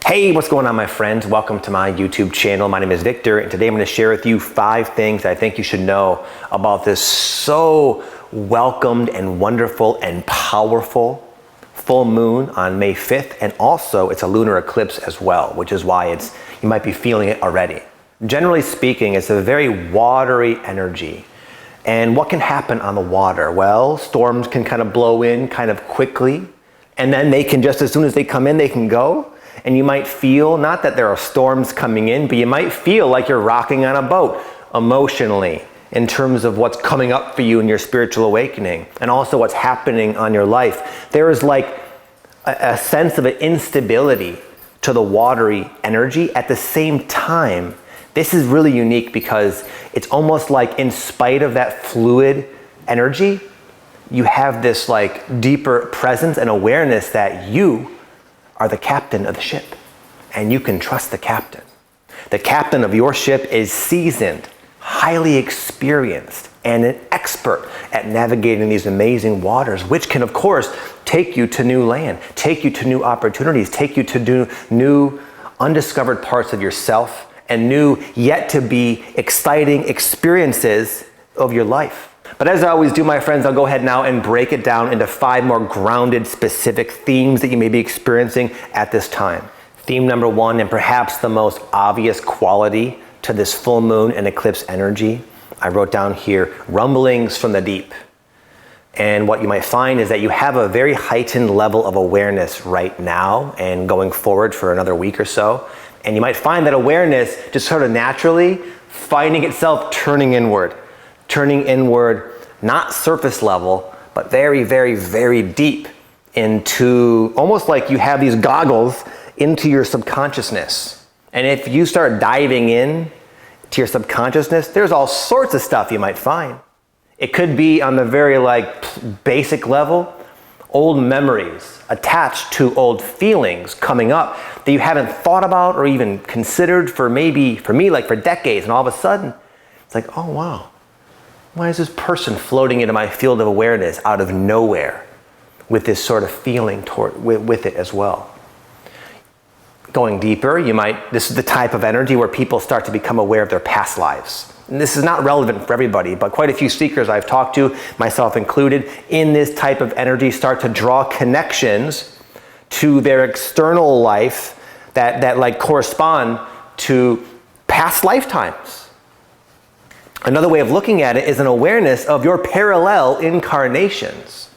Hey, what's going on, my friends? Welcome to my YouTube channel. My name is Victor, and today I'm going to share with you 5 things I think you should know about this so welcomed and wonderful and powerful full moon on May 5th, and also it's a lunar eclipse as well, which is why you might be feeling it already. Generally speaking, it's a very watery energy. And what can happen on the water? Well, storms can kind of blow in kind of quickly, and then they can, just as soon as they come in, they can go. And you might feel, not that there are storms coming in, but you might feel like you're rocking on a boat emotionally in terms of what's coming up for you in your spiritual awakening and also what's happening on your life. There is like a sense of an instability to the watery energy. At the same time, this is really unique because it's almost like in spite of that fluid energy, you have this like deeper presence and awareness that you are the captain of the ship, and you can trust the captain. The captain of your ship is seasoned, highly experienced, and an expert at navigating these amazing waters, which can, of course, take you to new land, take you to new opportunities, take you to new undiscovered parts of yourself, and new, yet to be exciting experiences of your life. But as I always do, my friends, I'll go ahead now and break it down into 5 more grounded, specific themes that you may be experiencing at this time. Theme number 1, and perhaps the most obvious quality to this full moon and eclipse energy, I wrote down here, rumblings from the deep. And what you might find is that you have a very heightened level of awareness right now and going forward for another week or so. And you might find that awareness just sort of naturally finding itself turning inward, not surface level, but very, very, very deep into, almost like you have these goggles into your subconsciousness. And if you start diving in to your subconsciousness, there's all sorts of stuff you might find. It could be on the very basic level, old memories attached to old feelings coming up that you haven't thought about or even considered for me, for decades. And all of a sudden, it's like, oh wow. Why is this person floating into my field of awareness out of nowhere with this sort of feeling with it as well? Going deeper, this is the type of energy where people start to become aware of their past lives. And this is not relevant for everybody, but quite a few seekers I've talked to, myself included, in this type of energy start to draw connections to their external life that correspond to past lifetimes. Another way of looking at it is an awareness of your parallel incarnations.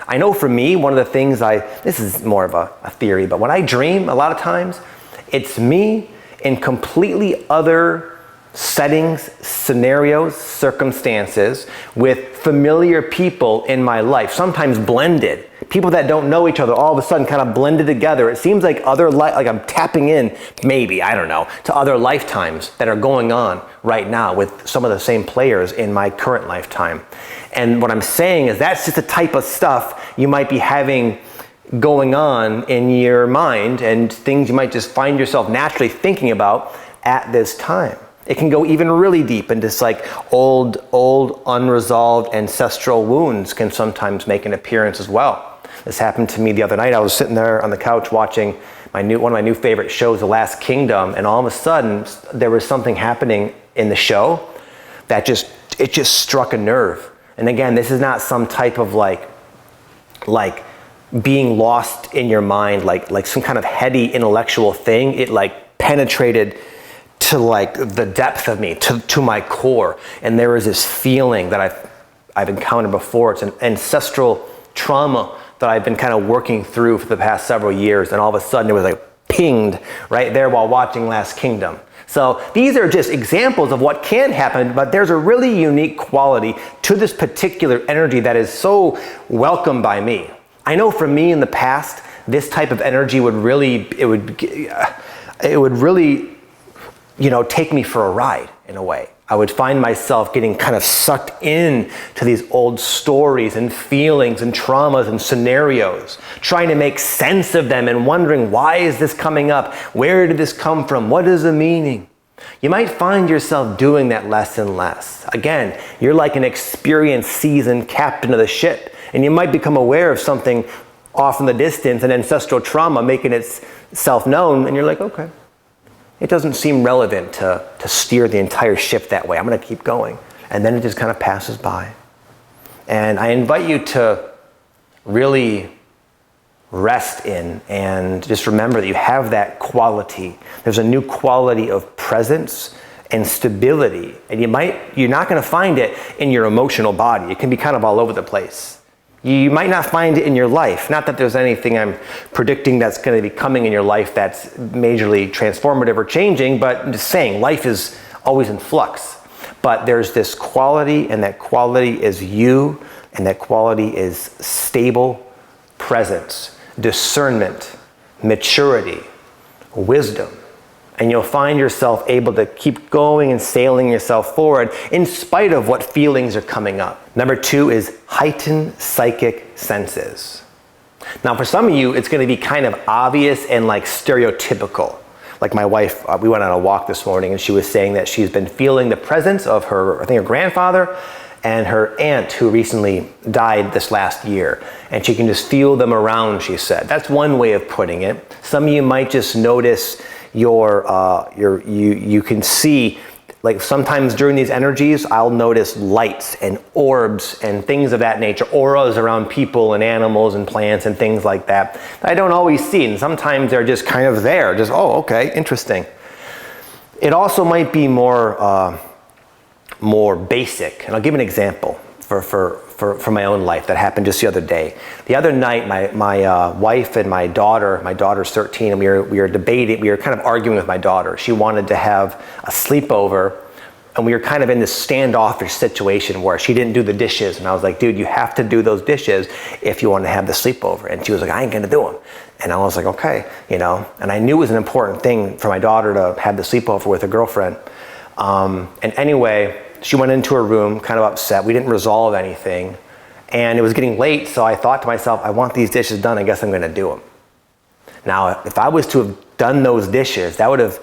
I know for me, one of the things this is more of a theory, but when I dream, a lot of times, it's me in completely other settings, scenarios, circumstances with familiar people in my life, sometimes blended. People that don't know each other all of a sudden kind of blended together. It seems like like I'm tapping in, maybe, I don't know, to other lifetimes that are going on right now with some of the same players in my current lifetime. And what I'm saying is that's just the type of stuff you might be having going on in your mind and things you might just find yourself naturally thinking about at this time. It can go even really deep into old unresolved ancestral wounds can sometimes make an appearance as well. This happened to me the other night. I was sitting there on the couch watching one of my new favorite shows, The Last Kingdom, and all of a sudden there was something happening in the show that just struck a nerve. And again, this is not some type of like being lost in your mind, like some kind of heady intellectual thing. It penetrated to the depth of me, to my core. And there was this feeling that I've encountered before. It's an ancestral trauma that I've been kind of working through for the past several years. And all of a sudden it was pinged right there while watching Last Kingdom. So these are just examples of what can happen, but there's a really unique quality to this particular energy that is so welcomed by me. I know for me in the past, this type of energy would really take me for a ride in a way. I would find myself getting kind of sucked in to these old stories and feelings and traumas and scenarios, trying to make sense of them and wondering, why is this coming up? Where did this come from? What is the meaning? You might find yourself doing that less and less. Again, you're like an experienced, seasoned captain of the ship, and you might become aware of something off in the distance and ancestral trauma making itself known, and you're like, okay, it doesn't seem relevant to steer the entire ship that way. I'm going to keep going. And then it just kind of passes by. And I invite you to really rest in and just remember that you have that quality. There's a new quality of presence and stability. And you're not going to find it in your emotional body. It can be kind of all over the place. You might not find it in your life. Not that there's anything I'm predicting that's going to be coming in your life that's majorly transformative or changing, but I'm just saying life is always in flux. But there's this quality, and that quality is you, and that quality is stable presence, discernment, maturity, wisdom. And you'll find yourself able to keep going and sailing yourself forward in spite of what feelings are coming up. Number 2 is heightened psychic senses. Now for some of you, it's going to be kind of obvious and like stereotypical. Like my wife, we went on a walk this morning and she was saying that she's been feeling the presence of her grandfather and her aunt who recently died this last year. And she can just feel them around, she said. That's one way of putting it. Some of you might just notice you can see, like sometimes during these energies, I'll notice lights and orbs and things of that nature, auras around people and animals and plants and things like that I don't always see. And sometimes they're just kind of there, just, oh, okay, interesting. It also might be more basic. And I'll give an example for my own life that happened just the other day. The other night, my wife and my daughter's 13, and we were debating, we were kind of arguing with my daughter. She wanted to have a sleepover, and we were kind of in this standoffish situation where she didn't do the dishes, and I was like, dude, you have to do those dishes if you want to have the sleepover. And she was like, I ain't gonna do them. And I was like, okay, and I knew it was an important thing for my daughter to have the sleepover with her girlfriend. And anyway, she went into her room kind of upset. We didn't resolve anything. And it was getting late, so I thought to myself, I want these dishes done, I guess I'm gonna do them. Now, if I was to have done those dishes, that would have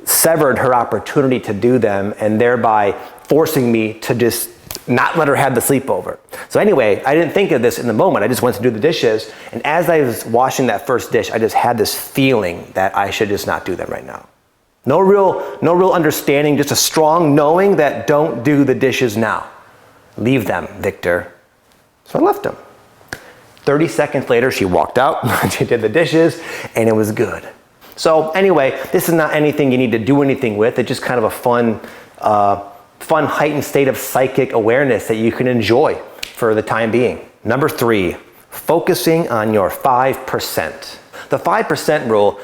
severed her opportunity to do them and thereby forcing me to just not let her have the sleepover. So anyway, I didn't think of this in the moment. I just went to do the dishes. And as I was washing that first dish, I just had this feeling that I should just not do them right now. No real understanding, just a strong knowing that don't do the dishes now. Leave them, Victor. So I left them. 30 seconds later, she walked out, she did the dishes, and it was good. So anyway, this is not anything you need to do anything with. It's just kind of a fun heightened state of psychic awareness that you can enjoy for the time being. Number 3, focusing on your 5%. The 5% rule,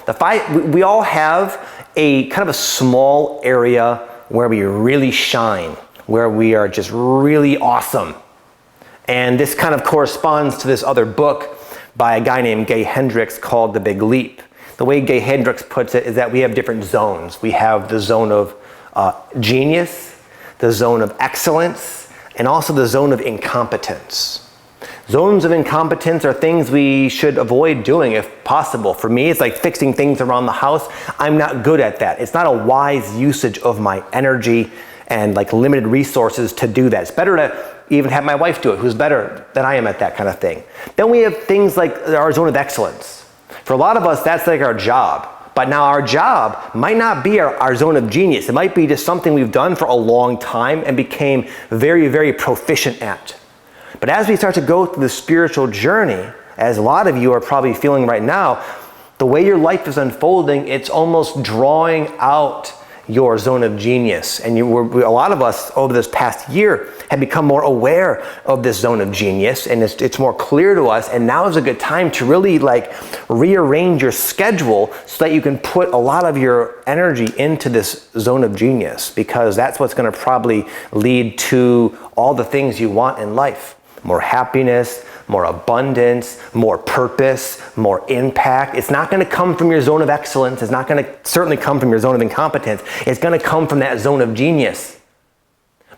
we all have a kind of a small area where we really shine, where we are just really awesome. And this kind of corresponds to this other book by a guy named Gay Hendricks called The Big Leap. The way Gay Hendricks puts it is that we have different zones. We have the zone of genius, the zone of excellence, and also the zone of incompetence. Zones of incompetence are things we should avoid doing if possible. For me, it's like fixing things around the house. I'm not good at that. It's not a wise usage of my energy and like limited resources to do that. It's better to even have my wife do it, who's better than I am at that kind of thing. Then we have things like our zone of excellence. For a lot of us, that's like our job. But now our job might not be our zone of genius. It might be just something we've done for a long time and became very, very proficient at. But as we start to go through the spiritual journey, as a lot of you are probably feeling right now, the way your life is unfolding, it's almost drawing out your zone of genius. And a lot of us over this past year have become more aware of this zone of genius, and it's more clear to us. And now is a good time to really like rearrange your schedule so that you can put a lot of your energy into this zone of genius, because that's what's going to probably lead to all the things you want in life. More happiness, more abundance, more purpose, more impact. It's not going to come from your zone of excellence. It's not going to certainly come from your zone of incompetence. It's going to come from that zone of genius.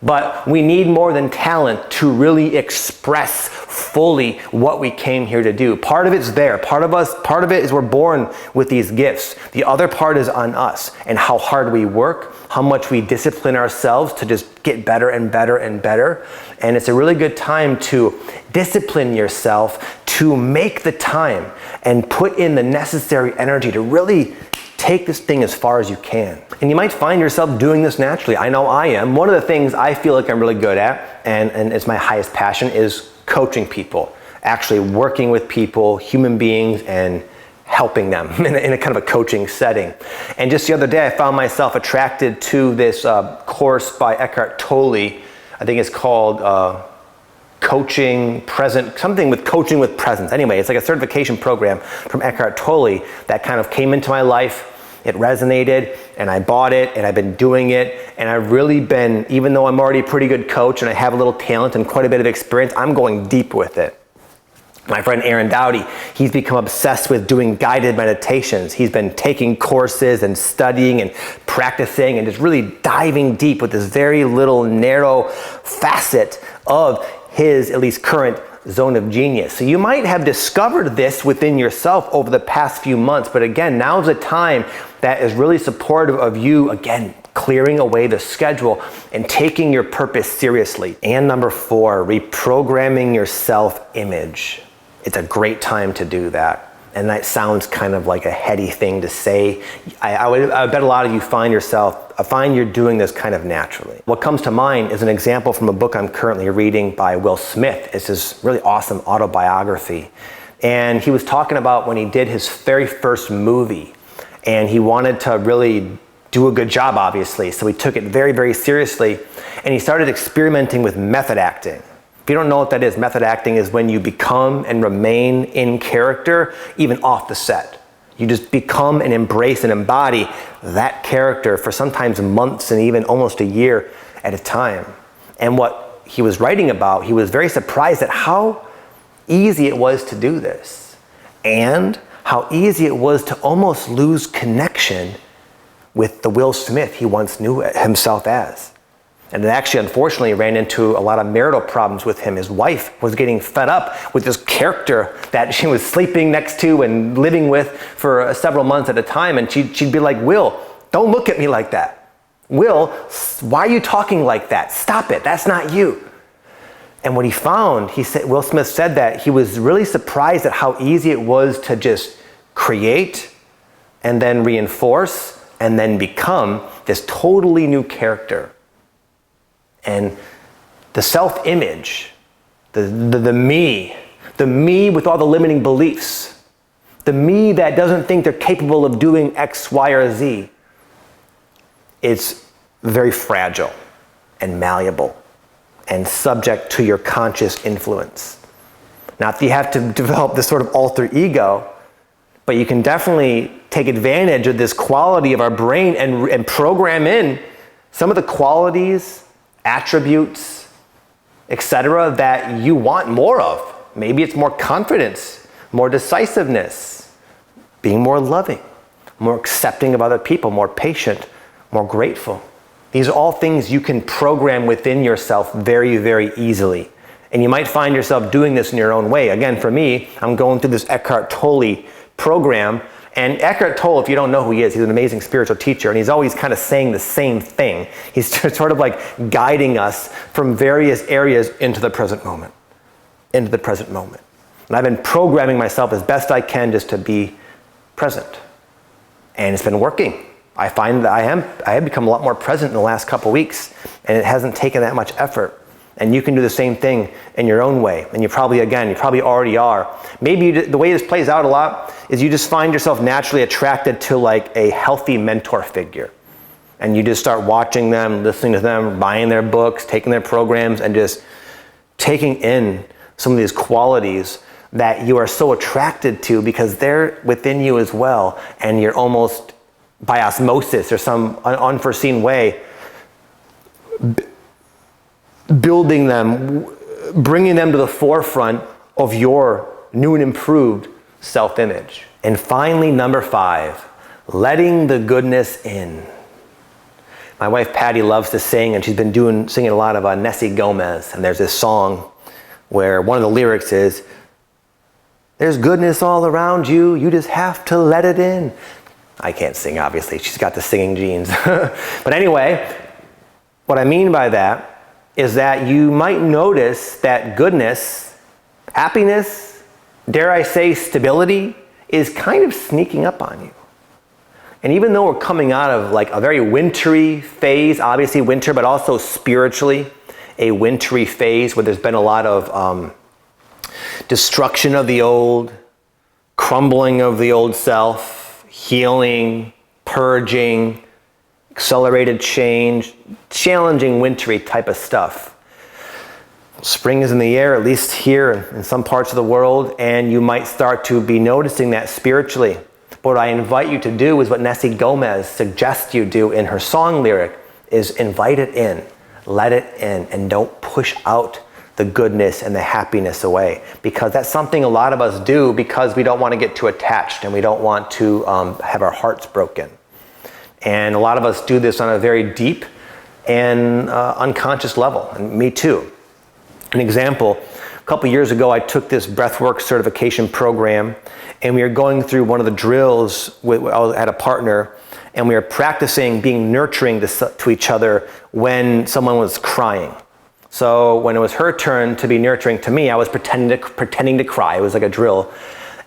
But we need more than talent to really express fully what we came here to do. Part of it's there. Part of it is we're born with these gifts. The other part is on us and how hard we work, how much we discipline ourselves to just get better and better and better. And it's a really good time to discipline yourself to make the time and put in the necessary energy to really take this thing as far as you can. And you might find yourself doing this naturally. I know I am. One of the things I feel like I'm really good at, and it's my highest passion, is coaching people. Actually working with people, human beings, and helping them in a kind of a coaching setting. And just the other day, I found myself attracted to this course by Eckhart Tolle. I think it's called Coaching Present, something with coaching with presence. Anyway, it's like a certification program from Eckhart Tolle that kind of came into my life. It resonated, and I bought it, and I've been doing it, and I've really been, even though I'm already a pretty good coach and I have a little talent and quite a bit of experience, I'm going deep with it. My friend Aaron Dowdy, he's become obsessed with doing guided meditations. He's been taking courses and studying and practicing and just really diving deep with this very little narrow facet of his, at least current, zone of genius. So you might have discovered this within yourself over the past few months, but again, now's a time that is really supportive of you, again, clearing away the schedule and taking your purpose seriously. And number 4, reprogramming your self-image. It's a great time to do that. And that sounds kind of like a heady thing to say. I bet a lot of you find you're doing this kind of naturally. What comes to mind is an example from a book I'm currently reading by Will Smith. It's this really awesome autobiography. And he was talking about when he did his very first movie. And he wanted to really do a good job, obviously. So he took it very, very seriously. And he started experimenting with method acting. If you don't know what that is, method acting is when you become and remain in character, even off the set. You just become and embrace and embody that character for sometimes months and even almost a year at a time. And what he was writing about, he was very surprised at how easy it was to do this, and how easy it was to almost lose connection with the Will Smith he once knew himself as. And it actually, unfortunately, ran into a lot of marital problems with him. His wife was getting fed up with this character that she was sleeping next to and living with for several months at a time. And she'd be like, Will, don't look at me like that. Will, why are you talking like that? Stop it. That's not you. And what he found, Will Smith said that he was really surprised at how easy it was to just create and then reinforce and then become this totally new character. And the self-image, the me with all the limiting beliefs, the me that doesn't think they're capable of doing X, Y, or Z, it's very fragile and malleable and subject to your conscious influence. Not that you have to develop this sort of alter ego, but you can definitely take advantage of this quality of our brain and program in some of the qualities, attributes, etc., that you want more of. Maybe it's more confidence, more decisiveness, being more loving, more accepting of other people, more patient, more grateful. These are all things you can program within yourself very, very easily. And you might find yourself doing this in your own way. Again, for me, I'm going through this Eckhart Tolle program. And Eckhart Tolle, if you don't know who he is, he's an amazing spiritual teacher, and he's always kind of saying the same thing. He's sort of like guiding us from various areas into the present moment. And I've been programming myself as best I can just to be present. And it's been working. I find that I have become a lot more present in the last couple weeks, and it hasn't taken that much effort. And you can do the same thing in your own way. And you probably already are. Maybe the way this plays out a lot is you just find yourself naturally attracted to like a healthy mentor figure. And you just start watching them, listening to them, buying their books, taking their programs, and just taking in some of these qualities that you are so attracted to because they're within you as well. And you're almost by osmosis or some unforeseen way building them, bringing them to the forefront of your new and improved self-image. And finally, number 5, letting the goodness in. My wife Patty loves to sing, and she's been singing a lot of Nessie Gomez. And there's this song where one of the lyrics is, "There's goodness all around you, you just have to let it in." I can't sing, obviously. She's got the singing genes. But anyway, what I mean by that is that you might notice that goodness, happiness, dare I say, stability is kind of sneaking up on you. And even though we're coming out of like a very wintry phase, obviously winter, but also spiritually a wintry phase where there's been a lot of destruction of the old, crumbling of the old self, healing, purging, accelerated change, challenging wintry type of stuff. Spring is in the air, at least here in some parts of the world, and you might start to be noticing that spiritually. What I invite you to do is what Nessie Gomez suggests you do in her song lyric, is invite it in, let it in, and don't push out the goodness and the happiness away. Because that's something a lot of us do because we don't want to get too attached and we don't want to have our hearts broken. And a lot of us do this on a very deep and unconscious level, and me too. An example, a couple years ago I took this breathwork certification program, and we were going through one of the drills I had a partner, and we were practicing being nurturing to each other when someone was crying. So when it was her turn to be nurturing to me, I was pretending to cry. It was like a drill.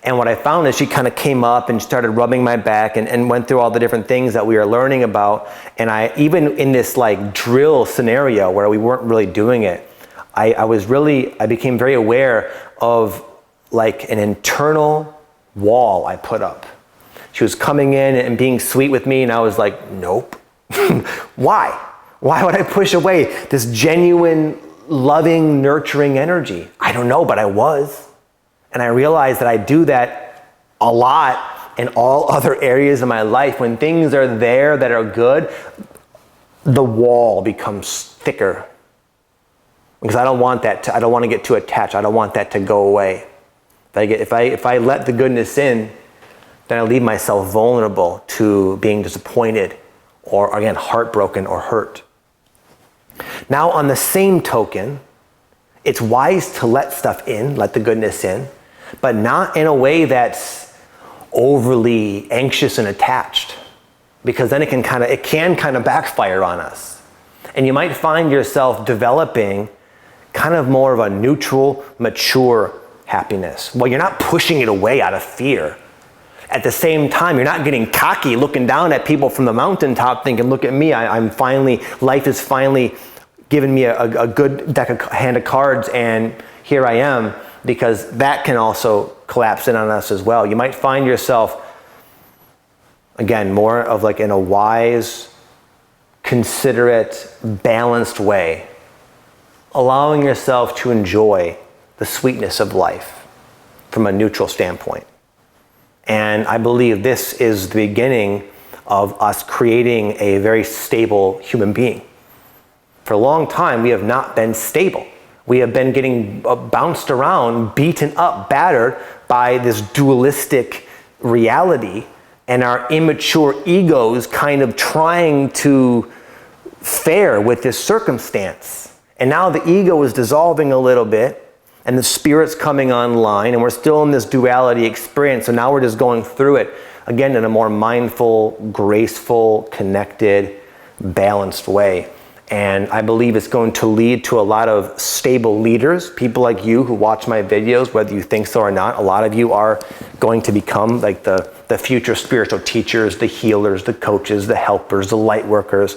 And what I found is she kind of came up and started rubbing my back and went through all the different things that we were learning about. And I, even in this like drill scenario where we weren't really doing it, I became very aware of like an internal wall I put up. She was coming in and being sweet with me, and I was like, nope. Why? Why would I push away this genuine, loving, nurturing energy? I don't know, but I was. And I realized that I do that a lot in all other areas of my life. When things are there that are good, the wall becomes thicker. Because I don't want that I don't want to get too attached. I don't want that to go away. If I let the goodness in, then I leave myself vulnerable to being disappointed or, again, heartbroken or hurt. Now, on the same token, it's wise to let stuff in, let the goodness in, but not in a way that's overly anxious and attached, because then it can kind of backfire on us. And you might find yourself developing kind of more of a neutral, mature happiness. Well, you're not pushing it away out of fear. At the same time, you're not getting cocky, looking down at people from the mountaintop thinking, look at me, life is finally giving me a good hand of cards, and here I am, because that can also collapse in on us as well. You might find yourself, again, more of like in a wise, considerate, balanced way, allowing yourself to enjoy the sweetness of life from a neutral standpoint. And I believe this is the beginning of us creating a very stable human being. For a long time, we have not been stable. We have been getting bounced around, beaten up, battered by this dualistic reality, and our immature egos kind of trying to fare with this circumstance. And now the ego is dissolving a little bit, and the spirit's coming online, and we're still in this duality experience. So now we're just going through it, again, in a more mindful, graceful, connected, balanced way. And I believe it's going to lead to a lot of stable leaders, people like you who watch my videos, whether you think so or not. A lot of you are going to become like the future spiritual teachers, the healers, the coaches, the helpers, the light workers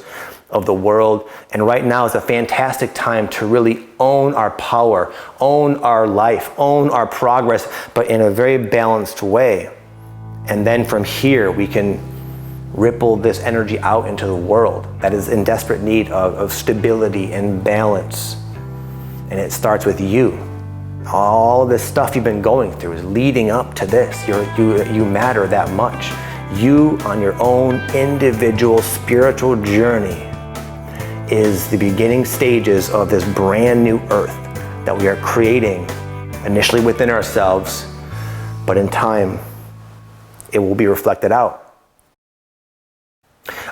of the world. And right now is a fantastic time to really own our power, own our life, own our progress, but in a very balanced way. And then from here, we can ripple this energy out into the world that is in desperate need of stability and balance. And it starts with you. All this stuff you've been going through is leading up to this. You matter that much. You on your own individual spiritual journey is the beginning stages of this brand new earth that we are creating initially within ourselves, but in time, it will be reflected out.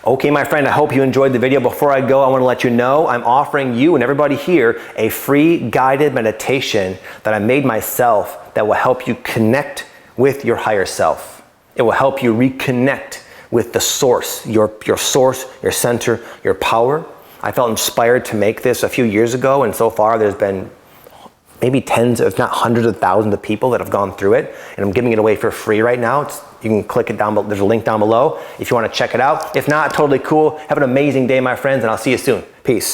Okay, my friend, I hope you enjoyed the video. Before I go, I want to let you know I'm offering you and everybody here a free guided meditation that I made myself that will help you connect with your higher self. It will help you reconnect with the source, your source, your center, your power. I felt inspired to make this a few years ago, and so far there's been maybe tens, if not hundreds of thousands of people that have gone through it, and I'm giving it away for free right now. You can click it down below. There's a link down below if you want to check it out. If not, totally cool. Have an amazing day, my friends, and I'll see you soon. Peace.